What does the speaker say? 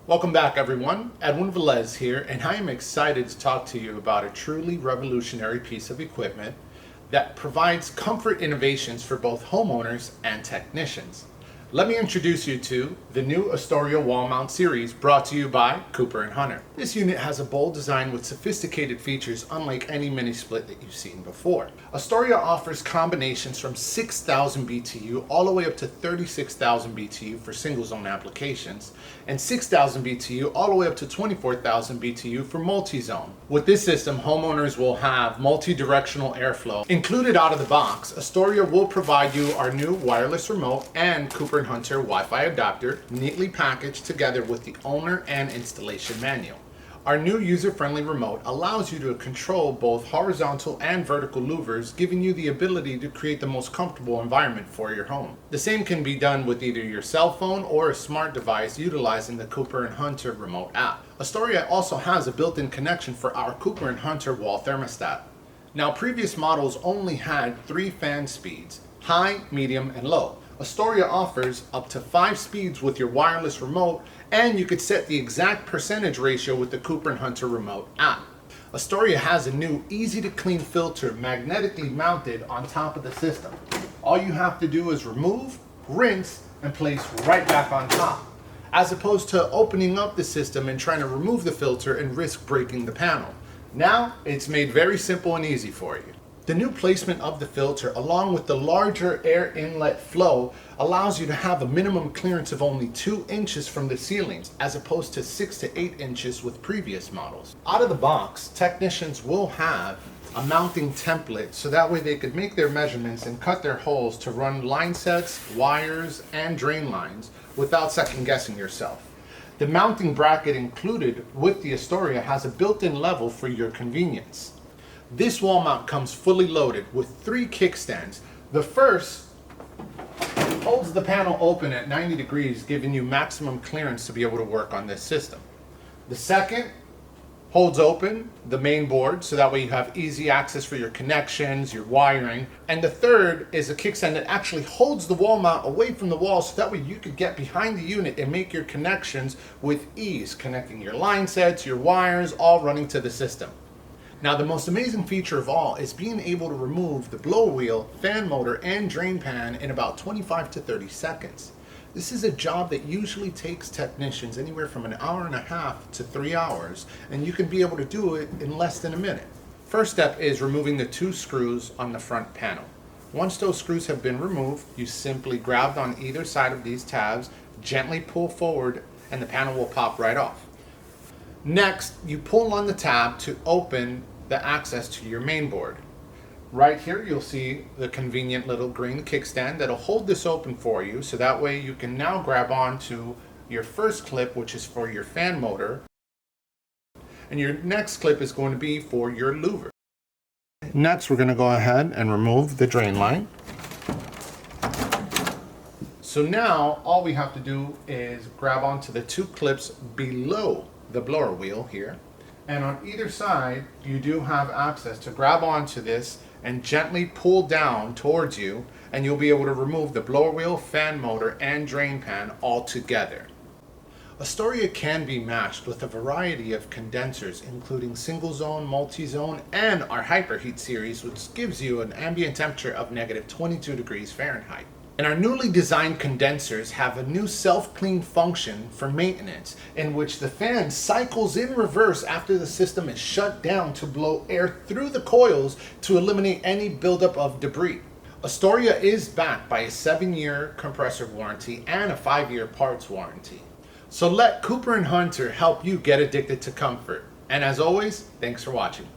Welcome back everyone, Edwin Velez here, and I am excited to talk to you about a truly revolutionary piece of equipment that provides comfort innovations for both homeowners and technicians. Let me introduce you to the new Astoria wall mount series brought to you by Cooper&Hunter. This unit has a bold design with sophisticated features unlike any mini split that you've seen before. Astoria offers combinations from 6,000 BTU all the way up to 36,000 BTU for single zone applications and 6,000 BTU all the way up to 24,000 BTU for multi-zone. With this system, homeowners will have multi-directional airflow. Included out of the box, Astoria will provide you our new wireless remote and Cooper&Hunter Wi-Fi adapter neatly packaged together with the owner and installation manual. Our new user-friendly remote allows you to control both horizontal and vertical louvers, giving you the ability to create the most comfortable environment for your home. The same can be done with either your cell phone or a smart device utilizing the Cooper&Hunter remote app. Astoria also has a built-in connection for our Cooper&Hunter wall thermostat. Now, previous models only had 3 fan speeds, high, medium, and low. Astoria offers up to 5 speeds with your wireless remote, and you could set the exact percentage ratio with the Cooper&Hunter remote app. Astoria has a new easy to clean filter magnetically mounted on top of the system. All you have to do is remove, rinse, and place right back on top, as opposed to opening up the system and trying to remove the filter and risk breaking the panel. Now it's made very simple and easy for you. The new placement of the filter, along with the larger air inlet flow, allows you to have a minimum clearance of only 2 inches from the ceilings, as opposed to 6 to 8 inches with previous models. Out of the box, technicians will have a mounting template so that way they could make their measurements and cut their holes to run line sets, wires, and drain lines without second guessing yourself. The mounting bracket included with the Astoria has a built-in level for your convenience. This wall mount comes fully loaded with 3 kickstands. The first holds the panel open at 90 degrees, giving you maximum clearance to be able to work on this system. The second holds open the main board, so that way you have easy access for your connections, your wiring. And the third is a kickstand that actually holds the wall mount away from the wall, so that way you could get behind the unit and make your connections with ease, connecting your line sets, your wires, all running to the system. Now, the most amazing feature of all is being able to remove the blower wheel, fan motor, and drain pan in about 25 to 30 seconds. This is a job that usually takes technicians anywhere from an hour and a half to 3 hours, and you can be able to do it in less than a minute. First step is removing the 2 screws on the front panel. Once those screws have been removed, you simply grab on either side of these tabs, gently pull forward, and the panel will pop right off. Next, you pull on the tab to open the access to your main board. Right here, you'll see the convenient little green kickstand that'll hold this open for you, so that way you can now grab onto your first clip, which is for your fan motor, and your next clip is going to be for your louver. Next, we're going to go ahead and remove the drain line. So now, all we have to do is grab onto the 2 clips below the blower wheel here, and on either side you do have access to grab onto this and gently pull down towards you, and you'll be able to remove the blower wheel, fan motor, and drain pan all together. Astoria can be matched with a variety of condensers, including single zone, multi-zone, and our hyperheat series, which gives you an ambient temperature of negative 22 degrees Fahrenheit. And our newly designed condensers have a new self-clean function for maintenance, in which the fan cycles in reverse after the system is shut down to blow air through the coils to eliminate any buildup of debris. Astoria is backed by a 7-year compressor warranty and a 5-year parts warranty. So let Cooper&Hunter help you get addicted to comfort. And as always, thanks for watching.